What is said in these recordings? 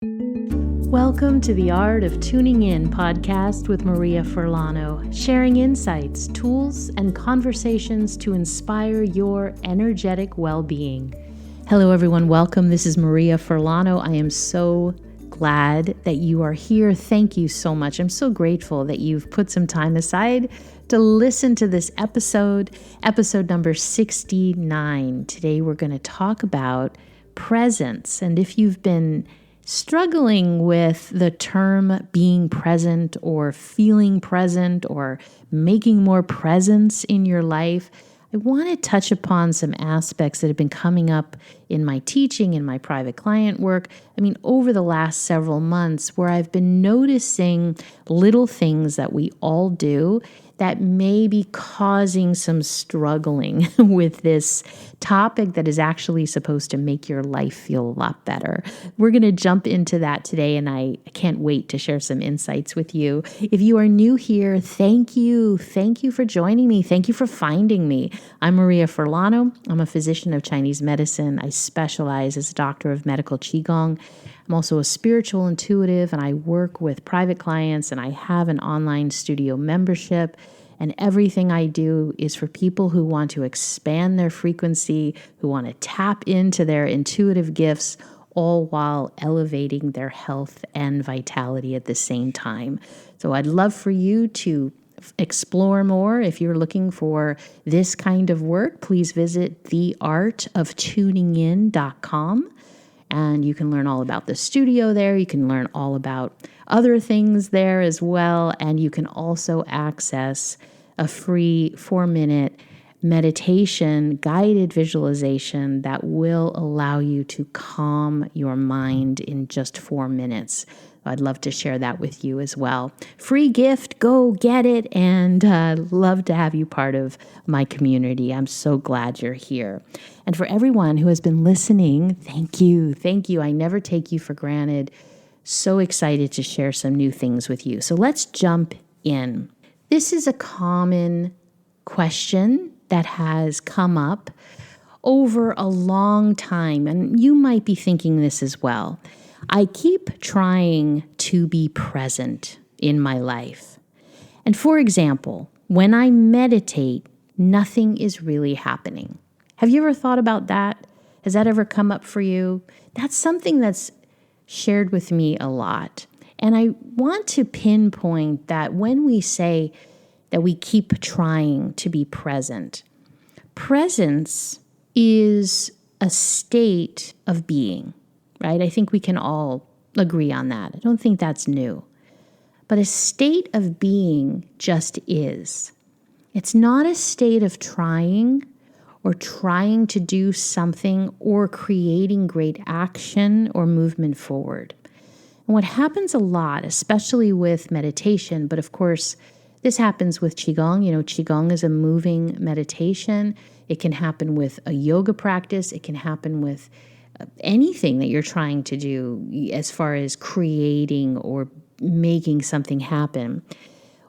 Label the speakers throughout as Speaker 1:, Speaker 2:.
Speaker 1: Welcome to the Art of Tuning In podcast with Maria Furlano, sharing insights, tools, and conversations to inspire your energetic well-being. Hello, everyone. Welcome. This is Maria Furlano. I am so glad that you are here. Thank you so much. I'm so grateful that you've put some time aside to listen to this episode number 69. Today, we're going to talk about presence. And if you've been struggling with the term being present or feeling present or making more presence in your life, I want to touch upon some aspects that have been coming up in my teaching, in my private client work. Over the last several months, where I've been noticing little things that we all do that may be causing some struggling with this topic that is actually supposed to make your life feel a lot better. We're going to jump into that today, and I can't wait to share some insights with you. If you are new here, thank you. Thank you for joining me. Thank you for finding me. I'm Maria Furlano. I'm a physician of Chinese medicine. I specialize as a doctor of medical Qigong. I'm also a spiritual intuitive, and I work with private clients, and I have an online studio membership. And everything I do is for people who want to expand their frequency, who want to tap into their intuitive gifts, all while elevating their health and vitality at the same time. So I'd love for you to explore more. If you're looking for this kind of work, please visit theartoftuningin.com. And you can learn all about the studio there. You can learn all about other things there as well. And you can also access a free 4-minute meditation, guided visualization that will allow you to calm your mind in just 4 minutes. I'd love to share that with you as well. Free gift, go get it, and love to have you part of my community. I'm so glad you're here. And for everyone who has been listening, thank you. Thank you. I never take you for granted. So excited to share some new things with you. So let's jump in. This is a common question that has come up over a long time, and you might be thinking this as well. I keep trying to be present in my life. And for example, when I meditate, nothing is really happening. Have you ever thought about that? Has that ever come up for you? That's something that's shared with me a lot. And I want to pinpoint that when we say that we keep trying to be present, presence is a state of being. Right? I think we can all agree on that. I don't think that's new. But a state of being just is. It's not a state of trying or trying to do something or creating great action or movement forward. And what happens a lot, especially with meditation, but of course, this happens with Qigong. Qigong is a moving meditation. It can happen with a yoga practice. It can happen with anything that you're trying to do as far as creating or making something happen.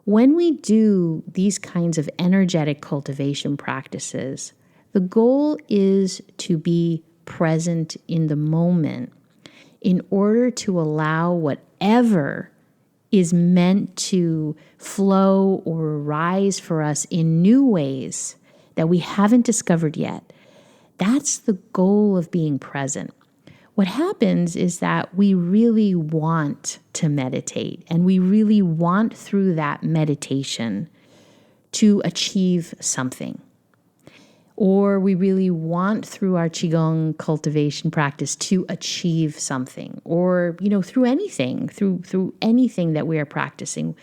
Speaker 1: When we do these kinds of energetic cultivation practices, the goal is to be present in the moment in order to allow whatever is meant to flow or arise for us in new ways that we haven't discovered yet. That's the goal of being present. What happens is that we really want to meditate, and we really want through that meditation to achieve something. Or we really want through our Qigong cultivation practice to achieve something, or, through anything that we are practicing.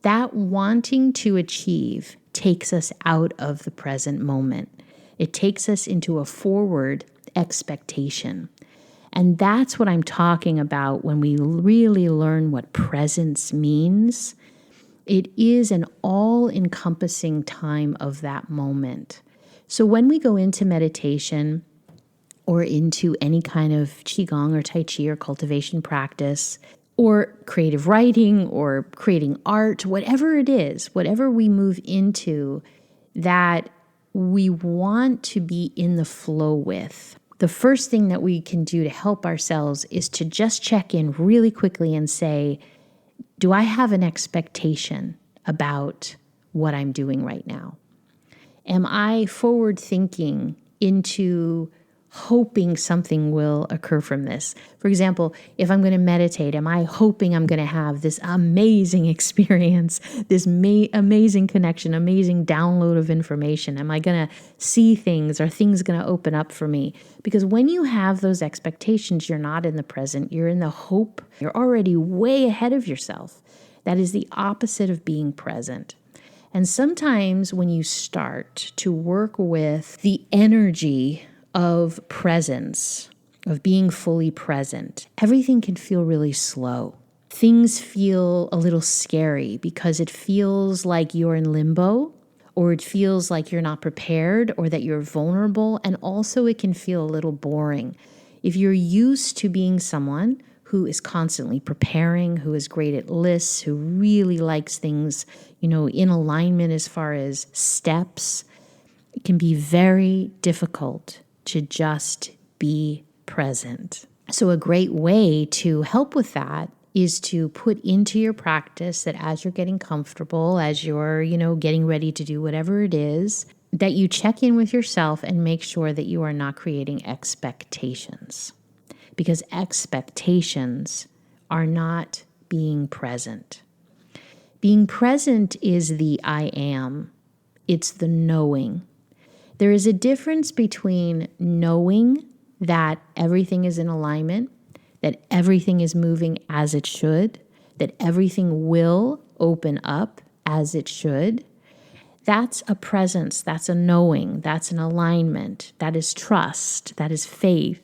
Speaker 1: That wanting to achieve takes us out of the present moment. It takes us into a forward expectation. And that's what I'm talking about when we really learn what presence means. It is an all-encompassing time of that moment. So when we go into meditation or into any kind of Qigong or Tai Chi or cultivation practice, or creative writing or creating art, whatever it is, whatever we move into that we want to be in the flow with, the first thing that we can do to help ourselves is to just check in really quickly and say, do I have an expectation about what I'm doing right now? Am I forward thinking into hoping something will occur from this? For example, if I'm going to meditate, am I hoping I'm going to have this amazing experience, this amazing connection, amazing download of information? Am I going to see things? Are things going to open up for me? Because when you have those expectations, you're not in the present, you're in the hope. You're already way ahead of yourself. That is the opposite of being present. And sometimes when you start to work with the energy of presence, of being fully present, everything can feel really slow. Things feel a little scary because it feels like you're in limbo, or it feels like you're not prepared, or that you're vulnerable. And also it can feel a little boring. If you're used to being someone who is constantly preparing, who is great at lists, who really likes things, in alignment as far as steps, it can be very difficult to just be present. So a great way to help with that is to put into your practice that as you're getting comfortable, as you're, getting ready to do whatever it is, that you check in with yourself and make sure that you are not creating expectations. Because expectations are not being present. Being present is the I am. It's the knowing. There is a difference between knowing that everything is in alignment, that everything is moving as it should, that everything will open up as it should. That's a presence, that's a knowing, that's an alignment, that is trust, that is faith.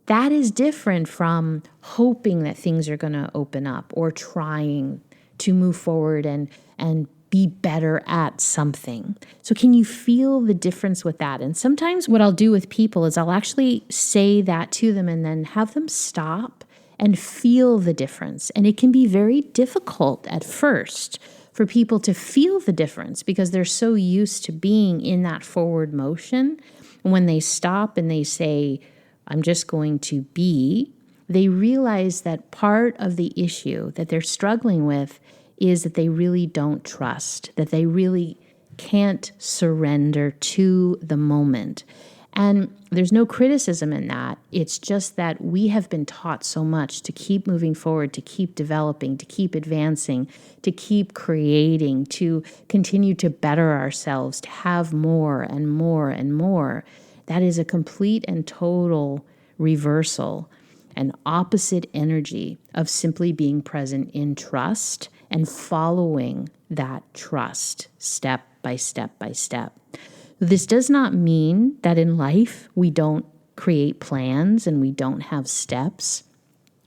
Speaker 1: That is different from hoping that things are going to open up or trying to move forward and be better at something. So can you feel the difference with that? And sometimes what I'll do with people is I'll actually say that to them and then have them stop and feel the difference. And it can be very difficult at first for people to feel the difference because they're so used to being in that forward motion. And when they stop and they say, I'm just going to be, they realize that part of the issue that they're struggling with is that they really don't trust, that they really can't surrender to the moment. And there's no criticism in that. It's just that we have been taught so much to keep moving forward, to keep developing, to keep advancing, to keep creating, to continue to better ourselves, to have more and more and more. That is a complete and total reversal, an opposite energy of simply being present in trust and following that trust step by step by step. This does not mean that in life we don't create plans and we don't have steps.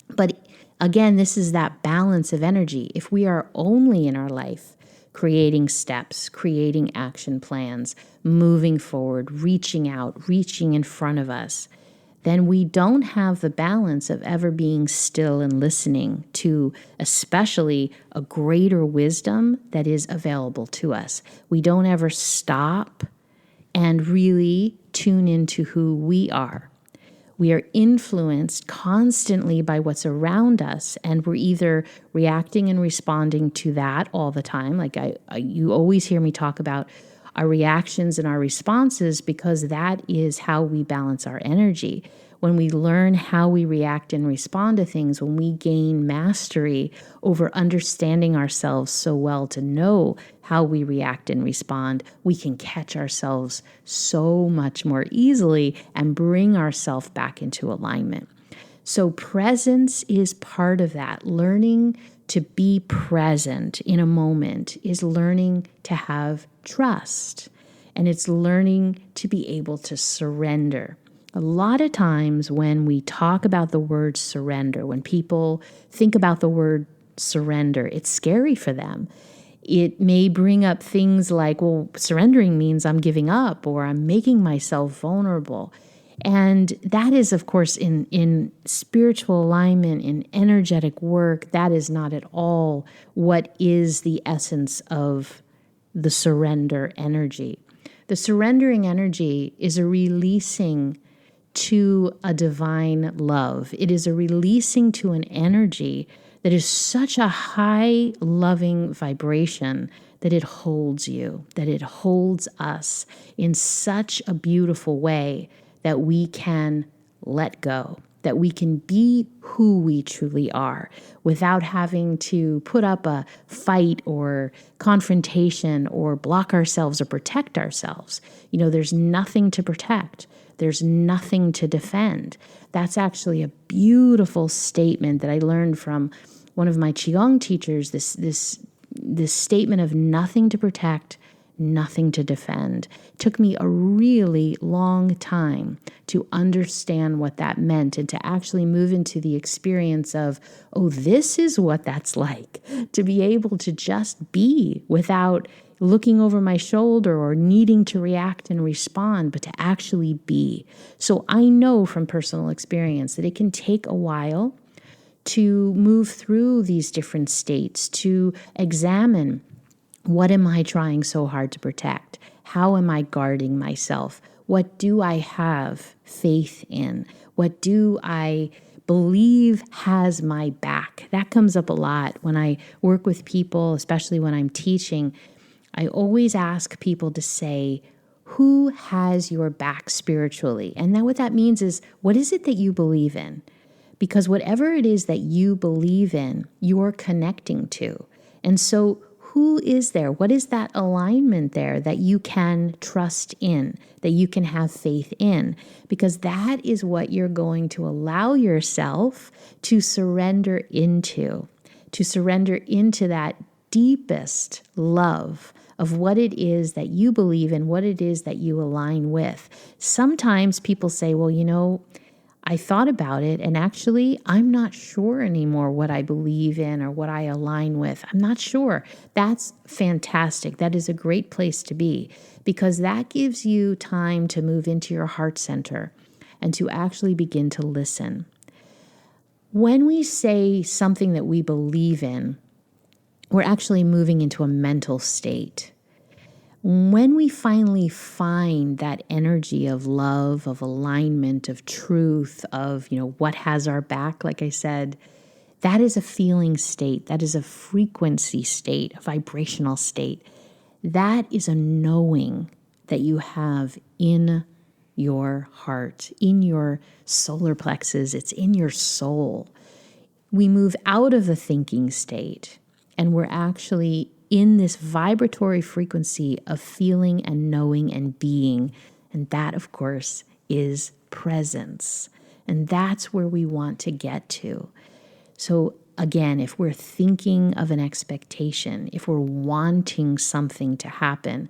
Speaker 1: But again, this is that balance of energy. If we are only in our life creating steps, creating action plans, moving forward, reaching out, reaching in front of us, then we don't have the balance of ever being still and listening to especially a greater wisdom that is available to us. We don't ever stop and really tune into who we are. We are influenced constantly by what's around us, and we're either reacting and responding to that all the time. Like you always hear me talk about our reactions and our responses because that is how we balance our energy. When we learn how we react and respond to things, when we gain mastery over understanding ourselves so well to know how we react and respond, we can catch ourselves so much more easily and bring ourselves back into alignment. So presence is part of that. Learning to be present in a moment is learning to have trust, and it's learning to be able to surrender. A lot of times when we talk about the word surrender, when people think about the word surrender, it's scary for them. It may bring up things like, well, surrendering means I'm giving up or I'm making myself vulnerable. And that is, of course, in spiritual alignment, in energetic work, that is not at all what is the essence of the surrender energy. The surrendering energy is a releasing to a divine love. It is a releasing to an energy that is such a high, loving vibration that it holds you, that it holds us in such a beautiful way that we can let go, that we can be who we truly are without having to put up a fight or confrontation or block ourselves or protect ourselves. There's nothing to protect. There's nothing to defend. That's actually a beautiful statement that I learned from one of my Qigong teachers, this statement of nothing to protect, nothing to defend. It took me a really long time to understand what that meant and to actually move into the experience of, oh, this is what that's like, to be able to just be without looking over my shoulder or needing to react and respond, but to actually be. So I know from personal experience that it can take a while to move through these different states, to examine, what am I trying so hard to protect? How am I guarding myself? What do I have faith in? What do I believe has my back? That comes up a lot when I work with people, especially when I'm teaching. I always ask people to say, who has your back spiritually? And then what that means is, what is it that you believe in? Because whatever it is that you believe in, you're connecting to. And so who is there? What is that alignment there that you can trust in, that you can have faith in? Because that is what you're going to allow yourself to surrender into that deepest love of what it is that you believe in, what it is that you align with. Sometimes people say, well, I thought about it, and actually, I'm not sure anymore what I believe in or what I align with. I'm not sure. That's fantastic. That is a great place to be, because that gives you time to move into your heart center and to actually begin to listen. When we say something that we believe in, we're actually moving into a mental state. When we finally find that energy of love, of alignment, of truth, of, what has our back, like I said, that is a feeling state. That is a frequency state, a vibrational state. That is a knowing that you have in your heart, in your solar plexus. It's in your soul. We move out of the thinking state, and we're actually in this vibratory frequency of feeling and knowing and being. And that, of course, is presence. And that's where we want to get to. So again, if we're thinking of an expectation, if we're wanting something to happen,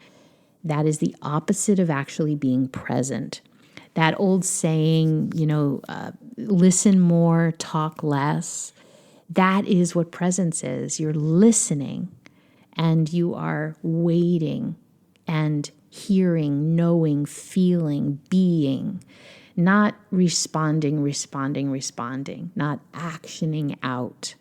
Speaker 1: that is the opposite of actually being present. That old saying, listen more, talk less. That is what presence is. You're listening and you are waiting and hearing, knowing, feeling, being, not responding, not actioning out.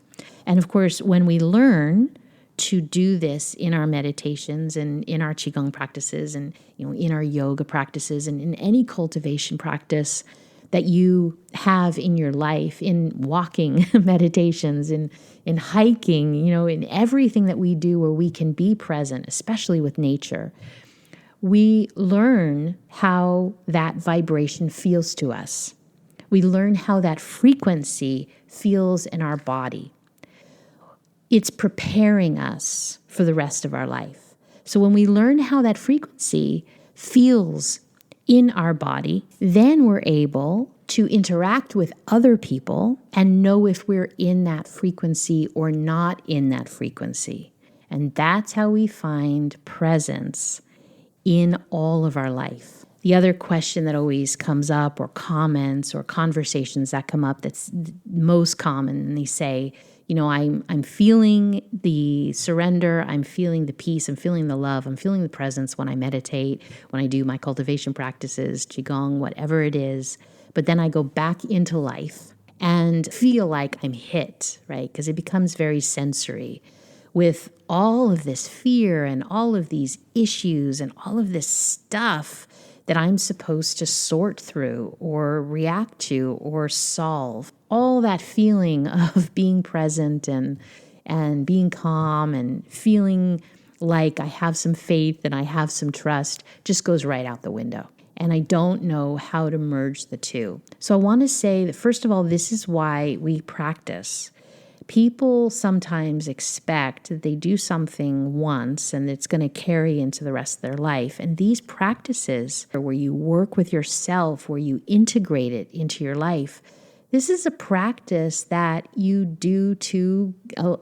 Speaker 1: And of course, when we learn to do this in our meditations and in our Qigong practices and in our yoga practices and in any cultivation practice that you have in your life, in walking meditations, in hiking, in everything that we do where we can be present, especially with nature, we learn how that vibration feels to us. We learn how that frequency feels in our body. It's preparing us for the rest of our life. So when we learn how that frequency feels in our body, then we're able to interact with other people and know if we're in that frequency or not in that frequency. And that's how we find presence in all of our life. The other question that always comes up, or comments or conversations that come up that's most common, and they say, I'm feeling the surrender, I'm feeling the peace, I'm feeling the love, I'm feeling the presence when I meditate, when I do my cultivation practices, Qigong, whatever it is. But then I go back into life and feel like I'm hit, right? Because it becomes very sensory with all of this fear and all of these issues and all of this stuff that I'm supposed to sort through or react to or solve. All that feeling of being present and being calm and feeling like I have some faith and I have some trust just goes right out the window. And I don't know how to merge the two. So I want to say that, first of all, this is why we practice. People sometimes expect that they do something once and it's going to carry into the rest of their life. And these practices where you work with yourself, where you integrate it into your life, this is a practice that you do to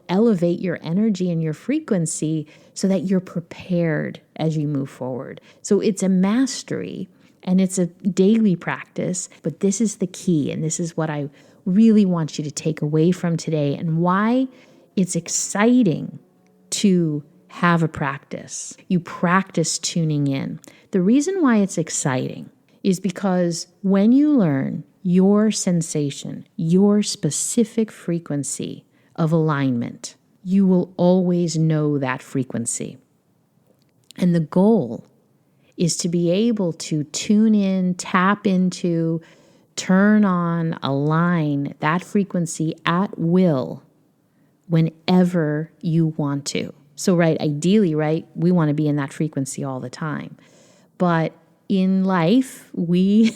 Speaker 1: elevate your energy and your frequency so that you're prepared as you move forward. So it's a mastery and it's a daily practice, but this is the key. And this is what I really want you to take away from today and why it's exciting to have a practice. You practice tuning in. The reason why it's exciting is because when you learn your sensation, your specific frequency of alignment, you will always know that frequency. And the goal is to be able to tune in, tap into, turn on, align that frequency at will whenever you want to. So, ideally, we want to be in that frequency all the time. But in life, we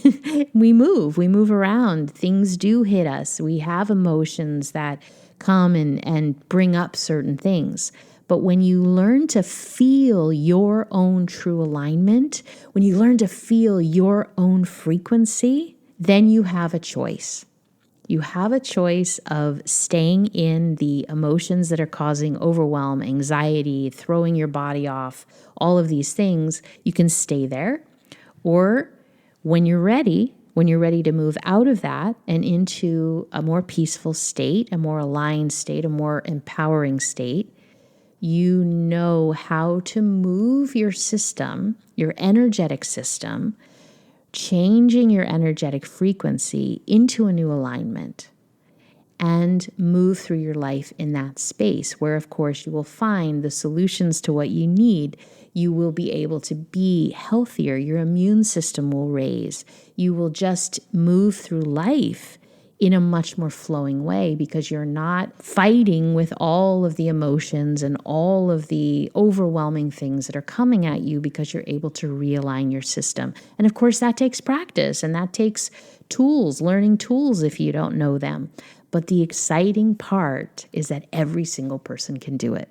Speaker 1: move around. Things do hit us. We have emotions that come and bring up certain things. But when you learn to feel your own true alignment, when you learn to feel your own frequency, then you have a choice. You have a choice of staying in the emotions that are causing overwhelm, anxiety, throwing your body off, all of these things. You can stay there. Or when you're ready to move out of that and into a more peaceful state, a more aligned state, a more empowering state, you know how to move your system, your energetic system, changing your energetic frequency into a new alignment and move through your life in that space where, of course, you will find the solutions to what you need. You will be able to be healthier. Your immune system will raise. You will just move through life in a much more flowing way because you're not fighting with all of the emotions and all of the overwhelming things that are coming at you because you're able to realign your system. And of course, that takes practice and that takes tools, learning tools if you don't know them. But the exciting part is that every single person can do it.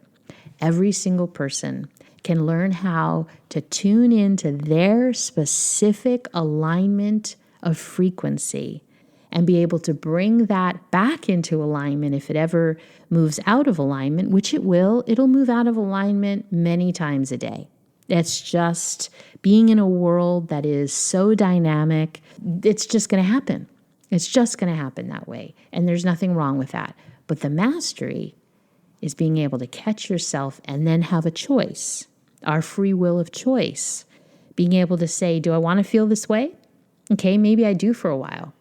Speaker 1: Every single person can learn how to tune into their specific alignment of frequency and be able to bring that back into alignment if it ever moves out of alignment, which it will. It'll move out of alignment many times a day. It's just being in a world that is so dynamic. It's just going to happen. It's just going to happen that way. And there's nothing wrong with that. But the mastery is being able to catch yourself and then have a choice, our free will of choice. Being able to say, do I want to feel this way? Okay, maybe I do for a while.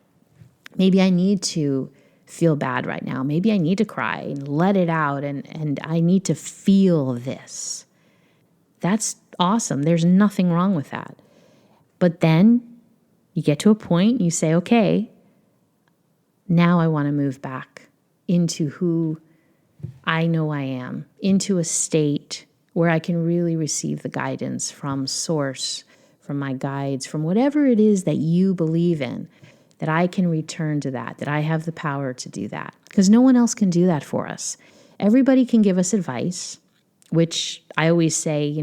Speaker 1: Maybe I need to feel bad right now. Maybe I need to cry and let it out and I need to feel this. That's awesome. There's nothing wrong with that. But then you get to a point, you say, okay, now I want to move back into who I know I am, into a state where I can really receive the guidance from source, from my guides, from whatever it is that you believe in, that I can return to that I have the power to do that. Because no one else can do that for us. Everybody can give us advice, which I always say,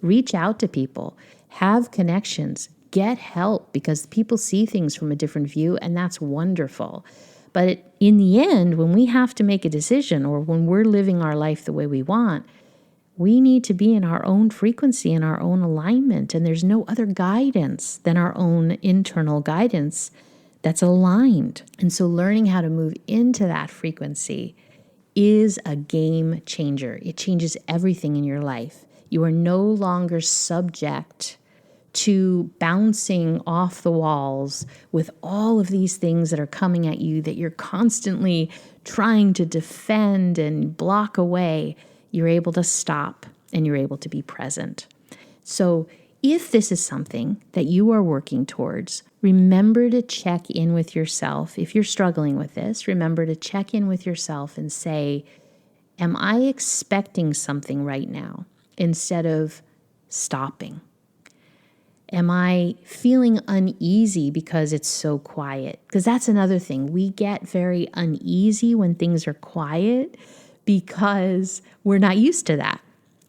Speaker 1: reach out to people, have connections, get help, because people see things from a different view, and that's wonderful. But in the end, when we have to make a decision or when we're living our life the way we want, we need to be in our own frequency and our own alignment. And there's no other guidance than our own internal guidance that's aligned. And so learning how to move into that frequency is a game changer. It changes everything in your life. You are no longer subject to bouncing off the walls with all of these things that are coming at you that you're constantly trying to defend and block away. You're able to stop and you're able to be present. So if this is something that you are working towards, remember to check in with yourself. If you're struggling with this, remember to check in with yourself and say, am I expecting something right now instead of stopping? Am I feeling uneasy because it's so quiet? Because that's another thing. We get very uneasy when things are quiet because we're not used to that.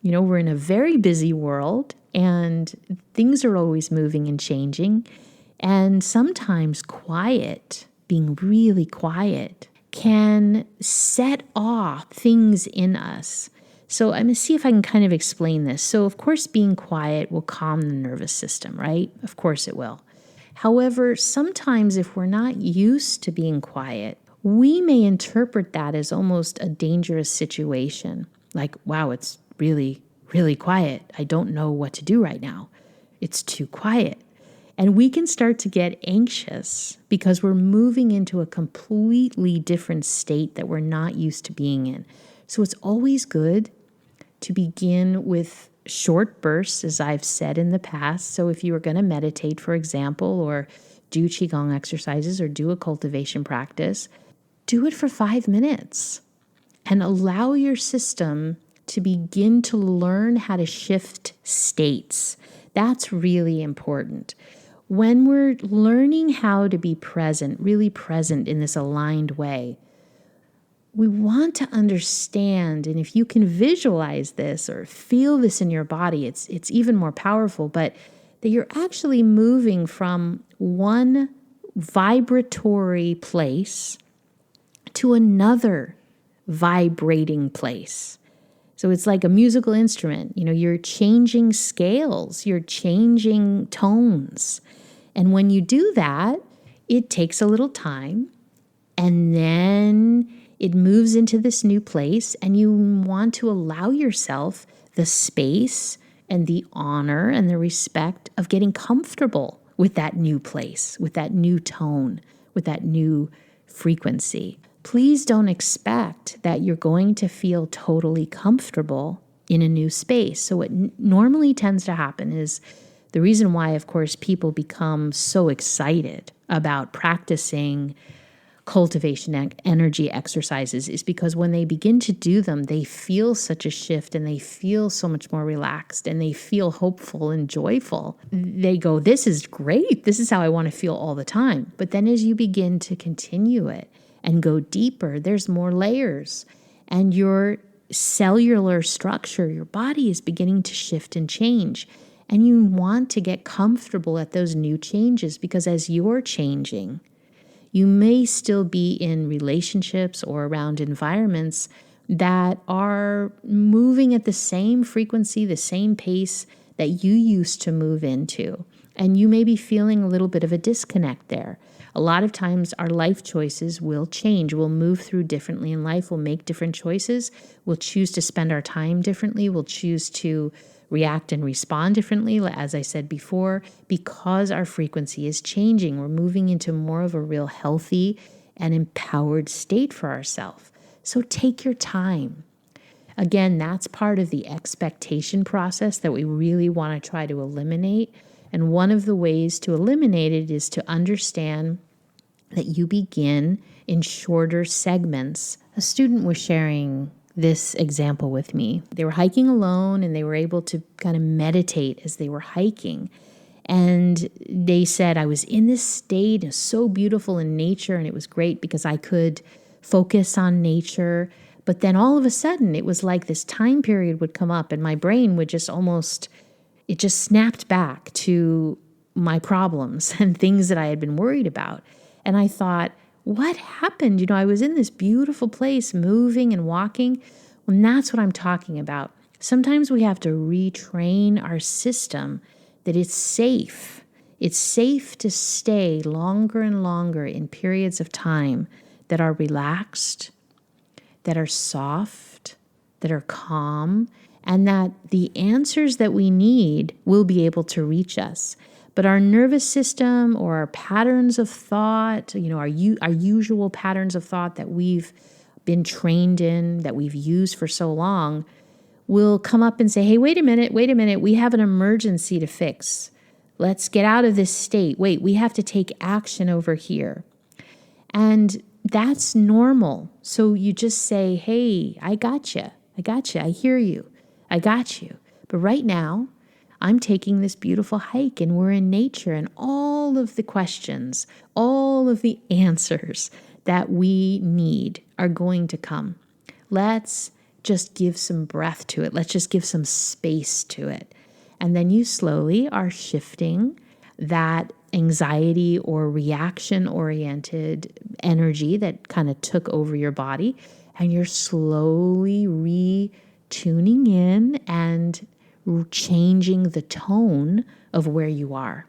Speaker 1: We're in a very busy world and things are always moving and changing. And sometimes quiet, being really quiet, can set off things in us. So I'm going to see if I can kind of explain this. So of course, being quiet will calm the nervous system, right? Of course it will. However, sometimes if we're not used to being quiet, we may interpret that as almost a dangerous situation. Like, wow, it's really, really quiet. I don't know what to do right now. It's too quiet. And we can start to get anxious because we're moving into a completely different state that we're not used to being in. So it's always good to begin with short bursts, as I've said in the past. So if you were going to meditate, for example, or do Qigong exercises or do a cultivation practice, do it for 5 minutes and allow your system to begin to learn how to shift states. That's really important. When we're learning how to be present, really present in this aligned way, we want to understand, and if you can visualize this or feel this in your body, it's even more powerful, but that you're actually moving from one vibratory place to another vibrating place. So it's like a musical instrument. You're changing scales, you're changing tones. And when you do that, it takes a little time, and then it moves into this new place, and you want to allow yourself the space and the honor and the respect of getting comfortable with that new place, with that new tone, with that new frequency. Please don't expect that you're going to feel totally comfortable in a new space. So what normally tends to happen is the reason why, of course, people become so excited about practicing cultivation energy exercises is because when they begin to do them, they feel such a shift and they feel so much more relaxed and they feel hopeful and joyful. They go, this is great. This is how I want to feel all the time. But then as you begin to continue it and go deeper, there's more layers, and your cellular structure, your body is beginning to shift and change. And you want to get comfortable at those new changes, because as you're changing, you may still be in relationships or around environments that are moving at the same frequency, the same pace that you used to move into. And you may be feeling a little bit of a disconnect there. A lot of times our life choices will change. We'll move through differently in life. We'll make different choices. We'll choose to spend our time differently. We'll choose to react and respond differently, as I said before, because our frequency is changing. We're moving into more of a real healthy and empowered state for ourselves. So take your time. Again, that's part of the expectation process that we really want to try to eliminate. And one of the ways to eliminate it is to understand that you begin in shorter segments. A student was sharing this example with me. They were hiking alone and they were able to kind of meditate as they were hiking. And they said, I was in this state, it was so beautiful in nature, and it was great because I could focus on nature. But then all of a sudden, it was like this time period would come up and my brain would just it just snapped back to my problems and things that I had been worried about. And I thought, what happened? I was in this beautiful place, moving and walking. And that's what I'm talking about. Sometimes we have to retrain our system that it's safe. It's safe to stay longer and longer in periods of time that are relaxed, that are soft, that are calm, and that the answers that we need will be able to reach us. But our nervous system or our patterns of thought, our usual patterns of thought that we've been trained in, that we've used for so long, will come up and say, hey, wait a minute, we have an emergency to fix. Let's get out of this state. Wait, we have to take action over here. And that's normal. So you just say, hey, I got you. I hear you. I got you. But right now, I'm taking this beautiful hike and we're in nature, and all of the questions, all of the answers that we need are going to come. Let's just give some breath to it. Let's just give some space to it. And then you slowly are shifting that anxiety or reaction-oriented energy that kind of took over your body, and you're slowly retuning in and changing the tone of where you are.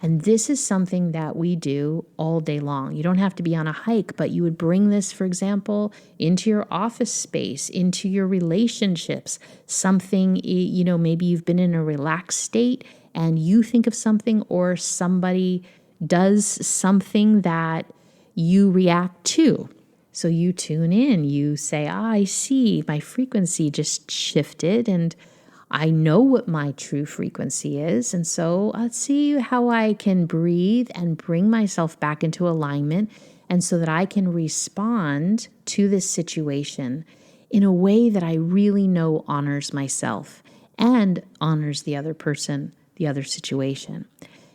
Speaker 1: And this is something that we do all day long. You don't have to be on a hike, but you would bring this, for example, into your office space, into your relationships. Something, maybe you've been in a relaxed state and you think of something, or somebody does something that you react to. So you tune in, you say, I see, my frequency just shifted and I know what my true frequency is. And so let's see how I can breathe and bring myself back into alignment, and so that I can respond to this situation in a way that I really know honors myself and honors the other person, the other situation,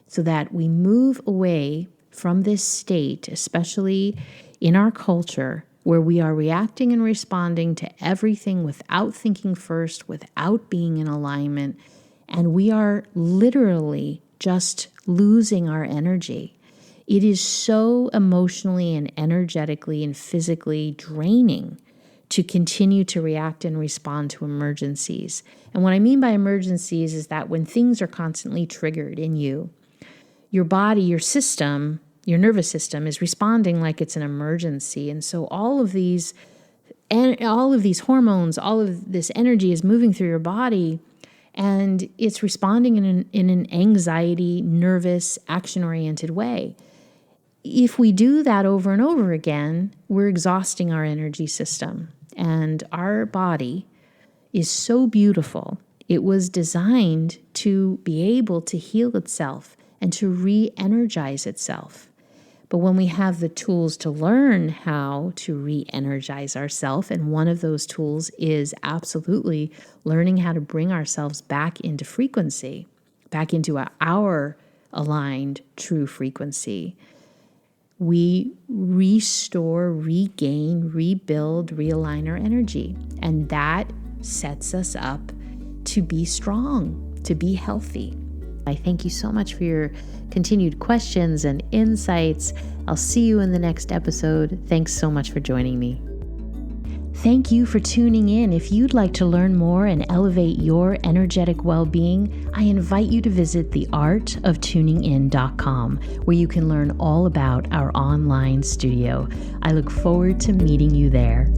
Speaker 1: so that we move away from this state, especially in our culture, where we are reacting and responding to everything without thinking first, without being in alignment, and we are literally just losing our energy. It is so emotionally and energetically and physically draining to continue to react and respond to emergencies. And what I mean by emergencies is that when things are constantly triggered in you, your body, your system, your nervous system is responding like it's an emergency. And so all of these hormones, all of this energy is moving through your body, and it's responding in an anxiety, nervous, action-oriented way. If we do that over and over again, we're exhausting our energy system. And our body is so beautiful. It was designed to be able to heal itself and to re-energize itself. But when we have the tools to learn how to re-energize ourselves, and one of those tools is absolutely learning how to bring ourselves back into frequency, back into our aligned true frequency, we restore, regain, rebuild, realign our energy. And that sets us up to be strong, to be healthy. I thank you so much for your continued questions and insights. I'll see you in the next episode. Thanks so much for joining me. Thank you for tuning in. If you'd like to learn more and elevate your energetic well-being, I invite you to visit theartoftuningin.com, where you can learn all about our online studio. I look forward to meeting you there.